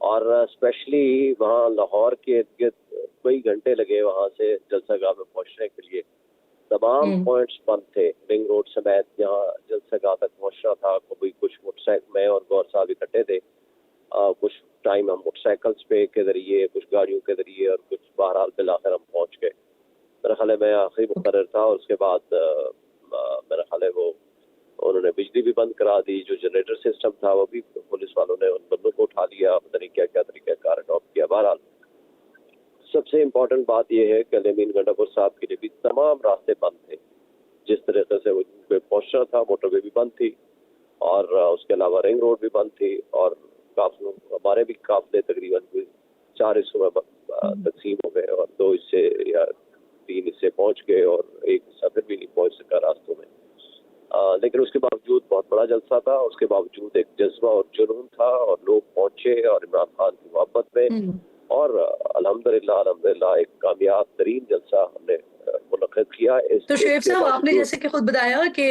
اور اسپیشلی وہاں لاہور کے ارد گرد کئی گھنٹے لگے وہاں سے جلسہ گاہ میں پہنچنے کے لیے. تمام پوائنٹس بند تھے, رنگ روڈ سمیت جہاں جلسہ گاہ تک پہنچنا تھا. کوئی کچھ موٹر سائیکل, میں اور گور صاحب اکٹھے تھے, کچھ ٹائم ہم موٹر سائیکلس پہ کے ذریعے, کچھ گاڑیوں کے ذریعے, اور کچھ بہرحال بالآخر ہم پہنچ گئے. میرا خیال ہے میں آخری مقرر تھا, اور اس کے بعد میرا خیال ہے وہ انہوں نے بجلی بھی بند کرا دی. جو جنریٹر سسٹم تھا وہ بھی پولیس والوں نے ان بندوں کو اٹھا لیا, پتہ نہیں کیا کیا طریقہ کار اڈاپٹ کیا. بہرحال سب سے امپورٹنٹ بات یہ ہے کہ الیمین گنڈا پور صاحب کے لیے بھی تمام راستے بند تھے. جس طریقے سے وہ پہ پہنچنا تھا, موٹر وے بھی بند تھی, اور اس کے علاوہ رنگ روڈ بھی بند تھی, اور ہمارے بھی قافلے تقریباً 4 حصوں میں تقسیم ہو گئے, اور 2 حصے یا 3 حصے پہنچ گئے, اور ایک حصہ پھر بھی نہیں پہنچ سکا راستوں میں. لیکن اس کے باوجود بہت بڑا جلسہ تھا, اس کے باوجود ایک جذبہ اور جنون تھا, اور لوگ پہنچے اور عمران خان کی محبت میں, اور الحمدللہ ایک کامیاب ترین جلسہ ہم نے منعقد کیا. تو شعیب صاحب, آپ نے جیسے کہ خود بتایا کہ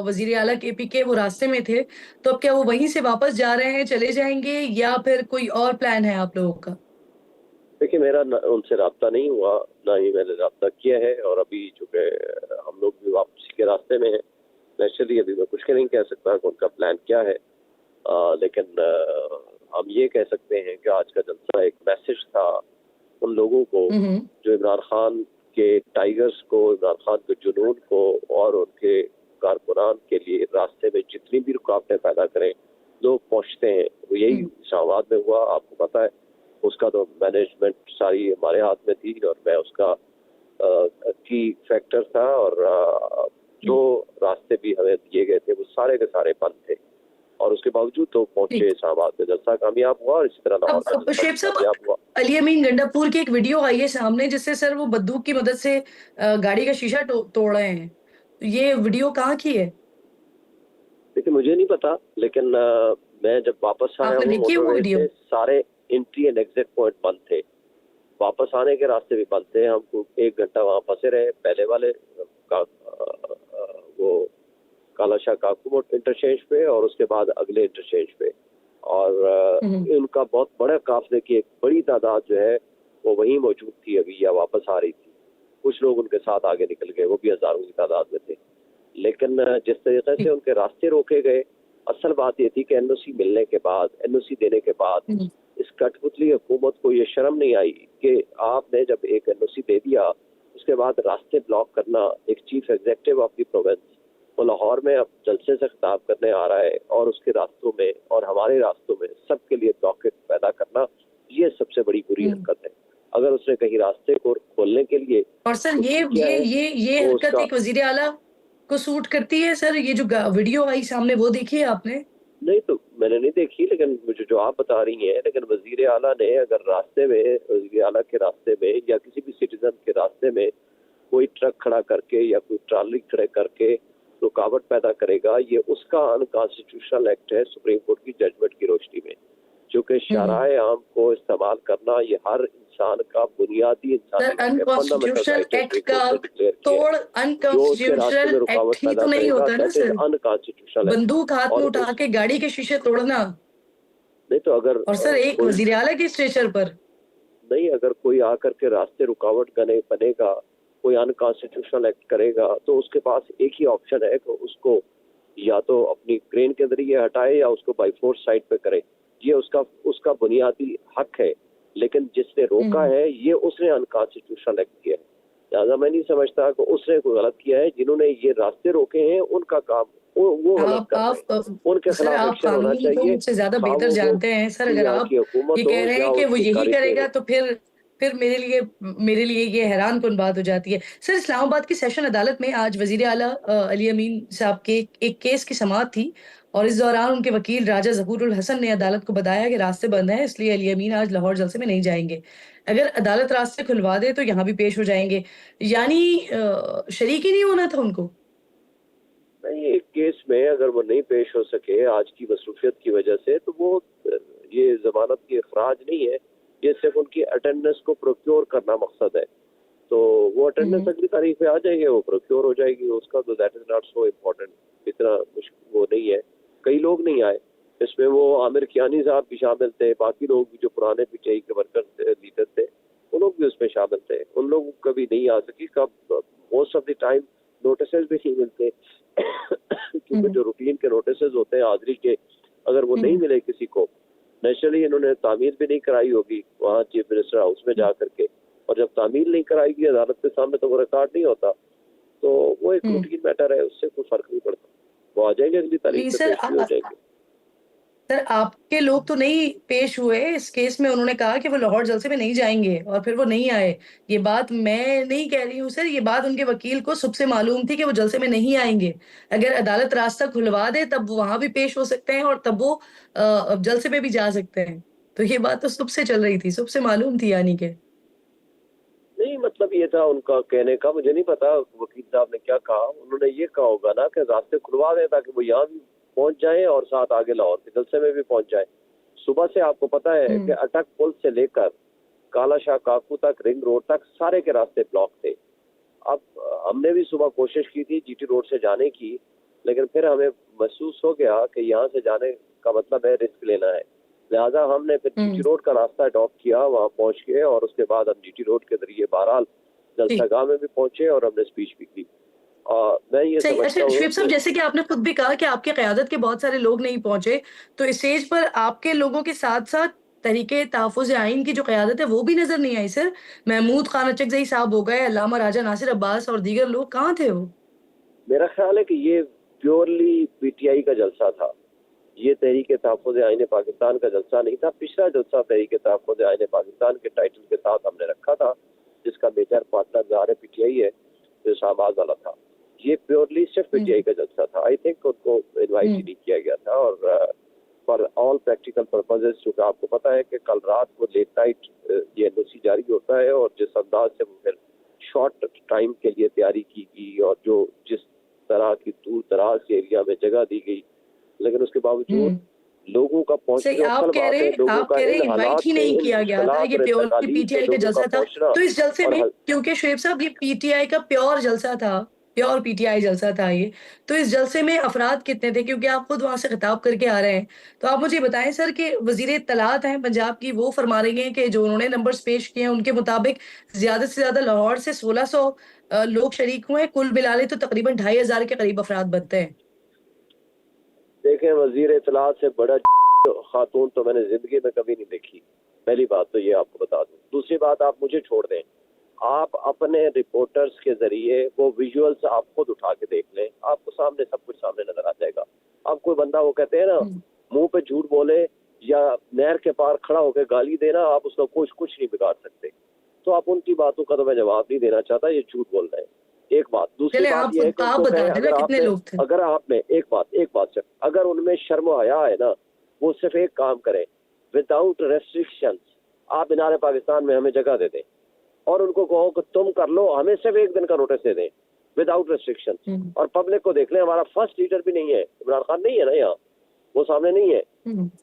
وزیر اعلیٰ کے پی کے وہ راستے میں تھے, تو اب کیا وہ وہیں سے واپس جا رہے ہیں, چلے جائیں گے, یا پھر کوئی اور پلان ہے آپ لوگوں کا؟ دیکھیے, میرا ان سے رابطہ نہیں ہوا, نہ ہی میں نے رابطہ کیا ہے, اور ابھی چونکہ ہم لوگ بھی واپسی کے راستے میں ہیں, نیچرلی ابھی میں کچھ نہیں کہہ سکتا کہ ان کا پلان کیا ہے. لیکن ہم یہ کہہ سکتے ہیں کہ آج کا جلسہ ایک میسج تھا ان لوگوں کو جو عمران خان کے ٹائیگرز کو, عمران خان کے جنون کو, اور ان کے کارکنان کے لیے راستے میں جتنی بھی رکاوٹیں پیدا کریں لوگ پہنچتے ہیں. وہ یہی اسلام آباد میں ہوا, آپ کو پتہ ہے. اس کا تو مینجمنٹ ساری ہمارے ہاتھ میں تھی, اور میں اس کا کی فیکٹر تھا, اور جو راستے بھی ہمیں دیے گئے تھے وہ سارے کے سارے بند تھے, اور اس کے باوجود تو پہنچے اسلام آباد میں. جلسہ کامیاب ہوا, اور اسی طرح لاہور کا جلسہ کامیاب ہوا. علی امین گنڈا پور کی ایک ویڈیو آئی ہے سامنے, جس سے سر وہ بندوق کی مدد سے گاڑی کا شیشہ توڑ رہے ہیں. یہ ویڈیو کہاں کی ہے؟ دیکھیں, مجھے نہیں پتا, لیکن میں جب واپس آیا ہوں موٹر وے سے, سارے انٹری اینڈ ایگزٹ پوائنٹ بند تھے. واپس آنے کے راستے بھی بند تھے. ہم کو 1 گھنٹہ وہاں پھنسے رہے, پہلے والے وہ کالا شاہ کاکو انٹرچینج پہ, اور اس کے بعد اگلے انٹرچینج پہ, اور ان کا بہت بڑا قافلے کی ایک بڑی تعداد جو ہے وہ وہیں موجود تھی ابھی, یا واپس آ رہی تھی. کچھ لوگ ان کے ساتھ آگے نکل گئے, وہ بھی ہزاروں کی تعداد میں تھے. لیکن جس طریقے سے ان کے راستے روکے گئے, اصل بات یہ تھی کہ این او سی ملنے کے بعد, این او سی دینے کے بعد اس کٹ پتلی حکومت کو یہ شرم نہیں آئی کہ آپ نے جب ایک این او سی دے دیا, اس کے بعد راستے بلاک کرنا. ایک chief executive of the province وہ لاہور میں اب جلسے سے خطاب کرنے آ رہا ہے, اور اس کے راستوں میں اور ہمارے راستوں میں سب کے لیے بلاکٹ پیدا کرنا, یہ سب سے بڑی بری حرکت ہے. اگر اس نے کہیں راستے کو کھولنے کے لیے, اور سر یہ حرکت ایک وزیر اعلیٰ کو سوٹ کرتی ہے سر؟ یہ جو ویڈیو آئی سامنے وہ دیکھی ہے آپ نے؟ نہیں, تو میں نے نہیں دیکھی, لیکن مجھے جو آپ بتا رہی ہیں, لیکن وزیر اعلیٰ نے اگر راستے میں, وزیر اعلیٰ کے راستے میں یا کسی بھی سٹیزن کے راستے میں کوئی ٹرک کھڑا کر کے یا کوئی ٹرالی کھڑے کر کے رکاوٹ پیدا کرے گا, یہ اس کا انکانسٹیٹیوشنل ایکٹ ہے سپریم کورٹ کی ججمنٹ کی روشنی میں. چونکہ شاہراہ عام کو استعمال کرنا یہ ہر انسان کا بنیادی انسانی انکانسٹیٹیوشنل ایکٹ کا توڑ انکانسٹیٹیوشنل ایکٹ ہی تو نہیں ہوتا نا سر, بندوق ہاتھ میں اٹھا کے گاڑی کے شیشے توڑنا. نہیں تو اگر, اور سر ایک وزیر اعلیٰ کے اسٹیچر پر نہیں, اگر کوئی آ کر کے راستے رکاوٹ بنے گا, کوئی انکانسٹیٹیوشنل ایکٹ کرے گا, تو اس کے پاس ایک ہی آپشن ہے کہ اس کو یا تو اپنی کرین کے ذریعے ہٹائے یا اس کو بائی فورس سائڈ پہ کرے. یہ اس کا بنیادی حق ہے. لیکن جس نے روکا ہے یہ اس نے انکانسٹیٹیوشنل ایکٹ کیا ہے. لہٰذا میں نہیں سمجھتا کہ اس نے کوئی غلط کیا ہے. جنہوں نے یہ راستے روکے ہیں ان کا کام وہ غلط کر رہے ہیں, ان کے خلاف ایکشن ہونا چاہیے. مجھ سے زیادہ بہتر جانتے ہیں سر. اگر آپ یہ کہہ رہے ہیں کہ وہ یہی کرے گا تو پھر میرے لیے یہ حیران کن بات ہو جاتی ہے. سر اسلام آباد کی سیشن عدالت میں آج وزیر اعلیٰ علی امین صاحب کے ایک کیس کی سماعت تھی, اور اس دوران ان کے وکیل راجہ ظہور الحسن نے عدالت کو بتایا کہ راستے بند ہیں, اس لیے علی امین آج لاہور جلسے میں نہیں جائیں گے. اگر عدالت راستے کھلوا دے تو یہاں بھی پیش ہو جائیں گے. یعنی شریک ہی نہیں ہونا تھا ان کو؟ نہیں, ایک کیس میں اگر وہ نہیں پیش ہو سکے آج کی مصروفیت کی وجہ سے, تو وہ یہ ضمانت کی اخراج نہیں ہے, یہ صرف ان کی اٹینڈنس کو پروکیور کرنا مقصد ہے. تو وہ اٹینڈنس اگلی تاریخ پہ آ جائیں گے, وہ پروکیور ہو جائے گی, اس کا تو that is not so important, اتنا وہ نہیں ہے. کئی لوگ نہیں آئے, اس میں وہ عامر کیانی صاحب بھی شامل تھے, باقی لوگ بھی جو پرانے پی ٹی آئی کے ورکر لیڈر تھے وہ لوگ بھی اس میں شامل تھے. ان لوگوں کو کبھی نہیں آ سکی, کب most of the time notices بھی نہیں ملتے کیونکہ جو روٹین کے نوٹسز ہوتے ہیں حاضری کے, اگر وہ نہیں ملے کسی کو, نیچرلی انہوں نے تعمیل بھی نہیں کرائی ہوگی وہاں چیف منسٹر ہاؤس میں جا کر کے, اور جب تعمیل نہیں کرائی گی عدالت کے سامنے تو وہ ریکارڈ نہیں ہوتا, تو وہ ایک روٹین میٹر ہے, اس سے کوئی فرق نہیں پڑتا. وہ آ جائیں گے اگلی تاریخ میں پیش بھی ہو جائیں گے. سر آپ کے لوگ تو نہیں پیش ہوئے اس کیس میں, انہوں نے کہا کہ وہ لاہور جلسے میں نہیں جائیں گے اور پھر وہ نہیں آئے. یہ بات میں نہیں کہہ رہی ہوں سر, یہ بات ان کے وکیل کو صبح سے معلوم تھی کہ وہ جلسے میں نہیں آئیں گے. اگر عدالت راستہ کھلوا دے تب وہ وہاں بھی پیش ہو سکتے ہیں اور تب وہ جلسے میں بھی جا سکتے ہیں. تو یہ بات تو صبح سے چل رہی تھی, صبح سے معلوم تھی یعنی کہ. نہیں, مطلب یہ تھا ان کا کہنے کا, مجھے نہیں پتا وکیل صاحب نے کیا کہا. انہوں نے یہ کہا ہوگا نا کہ راستے کھلوا دیں تاکہ وہ یہاں بھی پہنچ جائیں اور ساتھ آگے لاہور کے جلسے میں بھی پہنچ جائیں. صبح سے آپ کو پتا ہے کہ اٹک پل سے لے کر کالا شاہ کاکو تک, رنگ روڈ تک سارے کے راستے بلاک تھے. اب ہم نے بھی صبح کوشش کی تھی جی ٹی روڈ سے جانے کی, لیکن پھر ہمیں محسوس ہو گیا کہ یہاں سے جانے کا مطلب ہے رسک لینا ہے, لہٰذا ہم نے پھر جی ٹی روڈ کا راستہ اڈاپٹ کیا, وہاں پہنچ کے, اور اس کے بعد ہم جی ٹی روڈ کے ذریعے بہرحال جلسہ گاہ میں بھی پہنچے اور ہم نے اسپیچ بھی کی. میں یہ سمجھتا ہوں شعیب صاحب, جیسے کہ آپ نے خود بھی کہا کہ آپ کی قیادت کے بہت سارے لوگ نہیں پہنچے, تو اسٹیج پر آپ کے لوگوں کے ساتھ ساتھ تحریک تحفظ آئین کی جو قیادت ہے وہ بھی نظر نہیں آئی سر. محمود خان اچکزئی صاحب ہو گئے, علامہ راجہ ناصر عباس اور دیگر لوگ, کہاں تھے وہ؟ میرا خیال ہے کہ یہ پیورلی پی ٹی آئی کا جلسہ تھا, یہ تحریک تحفظ آئین پاکستان کا جلسہ نہیں تھا. پچھلا جلسہ تحریک تحفظ آئین پاکستان کے ٹائٹل کے ساتھ ہم نے رکھا تھا, جس کا میجر پارٹنر ظاہر پی ٹی آئی ہے, جو شہباز والا تھا. یہ پیورلی صرف پی ٹی آئی کا جلسہ تھا. آئی تھنک ان کو انوائٹ ہی نہیں کیا گیا تھا, اور فار آل پریکٹیکل پرپزز, چونکہ آپ کو پتا ہے کہ کل رات کو لیٹ نائٹ یہ این او سی جاری ہوتا ہے, اور جس انداز سے وہ پھر شارٹ ٹائم کے لیے تیاری کی گئی اور جو جس طرح کی دور دراز کے ایریا میں جگہ دی گئی, لیکن اس کے باوجود لوگوں کا پہنچنا, آپ کہہ رہے انوائٹ ہی نہیں کیا گیا تھا, یہ پیور پی ٹی آئی کا جلسہ تھا. تو اس جلسے میں, کیونکہ شعیب صاحب یہ پی ٹی آئی کا پیور جلسہ تھا, پیور پی ٹی آئی جلسہ تھا یہ, تو اس جلسے میں افراد کتنے تھے؟ کیونکہ آپ خود وہاں سے خطاب کر کے آ رہے ہیں, تو آپ مجھے بتائیں سر کہ وزیر اطلاعات ہیں پنجاب کی, وہ فرما رہی ہیں کہ جو انہوں نے نمبرز پیش کیے ہیں ان کے مطابق زیادہ سے زیادہ لاہور سے 1600 لوگ شریک ہوئے ہیں, کل ملا لے تو تقریباً 2500 کے قریب افراد بنتے ہیں. دیکھیں, وزیر اطلاعات سے بڑا خاتون تو میں نے زندگی میں کبھی نہیں دیکھی. پہلی بات تو یہ آپ کو بتا دوں. دوسری بات, آپ مجھے چھوڑ دیں, آپ اپنے رپورٹرز کے ذریعے وہ ویژولز آپ خود اٹھا کے دیکھ لیں, آپ کو سامنے سب کچھ سامنے نظر آ جائے گا. اب کوئی بندہ, وہ کہتے ہیں نا, منہ پہ جھوٹ بولے یا نہر کے پار کھڑا ہو کے گالی دینا, آپ اس کا کچھ نہیں بگاڑ سکتے. تو آپ ان کی باتوں کا تو میں جواب نہیں دینا چاہتا, یہ جھوٹ بول رہے ہیں. ایک بات. دوسری بات یہ ہے کہ اگر ان میں شرم و حیا ہے نا, وہ صرف ایک کام کریں, وداؤٹ ریسٹرکشنز آپ مینار پاکستان میں ہمیں جگہ دے دیں, اور ان کو کہو کہ تم کر لو, ہمیں صرف ایک دن کا نوٹس دے دیں وداؤٹ ریسٹرکشنز. اور پبلک کو دیکھ لیں, ہمارا فرسٹ لیڈر بھی نہیں ہے, عمران خان نہیں ہے نا یہاں, وہ سامنے نہیں ہے.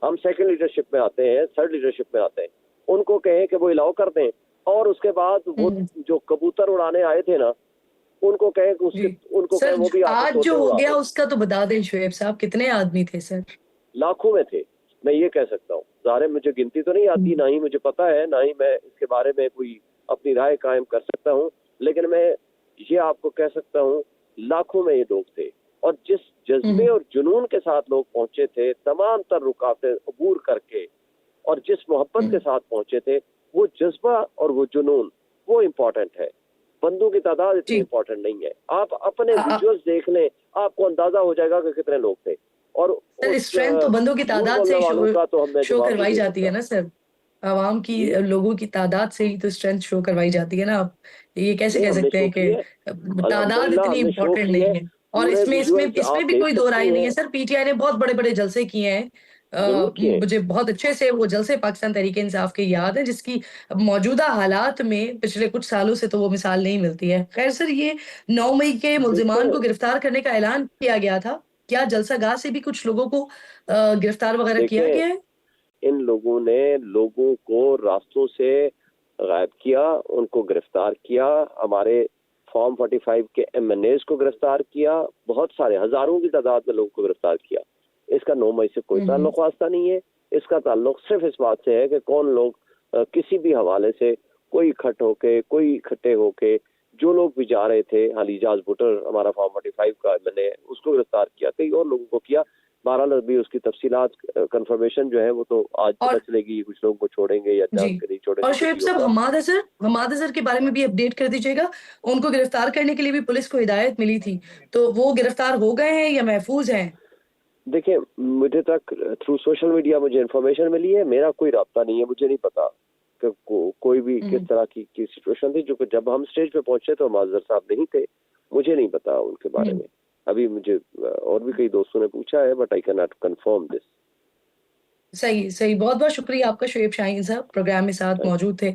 ہم سیکنڈ لیڈرشپ میں آتے ہیں, تھرڈ لیڈرشپ میں آتے ہیں. ان کو کہیں کہ وہ الاؤ کر دیں, اور اس کے بعد وہ جو کبوتر اڑانے آئے تھے نا, ان کو کہیں کہ ان کو کہیں وہ بھی آج جو ہو گیا اس کا تو بتا دیں شعیب صاحب, کتنے آدمی تھے سر؟ لاکھوں میں تھے, میں یہ کہہ سکتا ہوں. ظاہر مجھے گنتی تو نہیں آتی, نہ ہی مجھے پتا ہے, نہ ہی میں اس کے بارے میں کوئی اپنی رائے قائم کر سکتا ہوں, لیکن میں یہ آپ کو کہہ سکتا ہوں لاکھوں میں یہ لوگ تھے. اور جس جذبے اور جنون کے ساتھ لوگ پہنچے تھے, تمام تر رکاوٹیں عبور کر کے, اور جس محبت کے ساتھ پہنچے تھے, وہ جذبہ اور وہ جنون وہ امپورٹنٹ ہے. بندوں کی تعداد اتنی امپورٹنٹ نہیں ہے. آپ اپنے ویژولز دیکھ لیں, آپ کو اندازہ ہو جائے گا کہ کتنے لوگ تھے. اور اسٹرینتھ تو بندوں کی تعداد سے شو کروائی جاتی ہے نا سر, عوام کی, لوگوں کی تعداد سے ہی تو اسٹرینتھ شو کروائی جاتی ہے نا. آپ یہ کیسے کہہ سکتے ہیں کہ تعداد اتنی امپورٹنٹ نہیں ہے؟ اور اس میں بھی کوئی دو رائے نہیں ہے سر. پی ٹی آئی نے بہت بڑے بڑے جلسے کیے ہیں, مجھے بہت اچھے سے وہ جلسے پاکستان تحریک انصاف کے یاد ہیں, جس کی موجودہ حالات میں پچھلے کچھ سالوں سے تو وہ مثال نہیں ملتی ہے. خیر سر, یہ 9 مئی کے ملزمان کو گرفتار کرنے کا اعلان کیا گیا تھا, کیا جلسہ گاہ سے بھی کچھ لوگوں کو گرفتار وغیرہ کیا گیا ہے؟ ان لوگوں نے لوگوں کو راستوں سے غائب کیا, ان کو گرفتار کیا, ہمارے فارم 45 کے ایم این ایز کو گرفتار کیا, بہت سارے ہزاروں کی تعداد میں لوگوں کو گرفتار کیا. اس کا 9 مئی سے کوئی تعلق واسطہ نہیں ہے. اس کا تعلق صرف اس بات سے ہے کہ کون لوگ کسی بھی حوالے سے کوئی اکٹھے ہو کے جو لوگ بھی جا رہے تھے. حالی جاز بٹر ہمارا فارم 45 کا میں نے اس کو گرفتار کیا, کئی اور لوگوں کو کیا. بہرحال ابھی اس کی تفصیلات کنفرمیشن جو ہے وہ تو آج پتہ چلے گی, کچھ لوگوں کو چھوڑیں گے یا جان کے نہیں چھوڑیں گے. اور شعیب صاحب حماد اظہر کے بارے میں بھی اپڈیٹ کر دیجیے گا. ان کو گرفتار کرنے کے لیے بھی پولیس کو ہدایت ملی تھی, تو وہ گرفتار ہو گئے ہیں یا محفوظ ہیں؟ دیکھیں, مجھے تک تھرو سوشل میڈیا مجھے انفارمیشن ملی ہے, میرا کوئی رابطہ نہیں ہے, مجھے نہیں پتا کہ کوئی بھی کس طرح کی سچویشن تھی. جو کہ جب ہم اسٹیج پہ پہنچے تو حماد اظہر صاحب نہیں تھے, مجھے نہیں پتا ان کے بارے میں. ابھی مجھے اور بھی کئی دوستوں نے پوچھا ہے, but I can not confirm this. صحیح. بہت بہت شکریہ آپ کا شعیب شاہین صاحب, پروگرام میں ساتھ موجود تھے.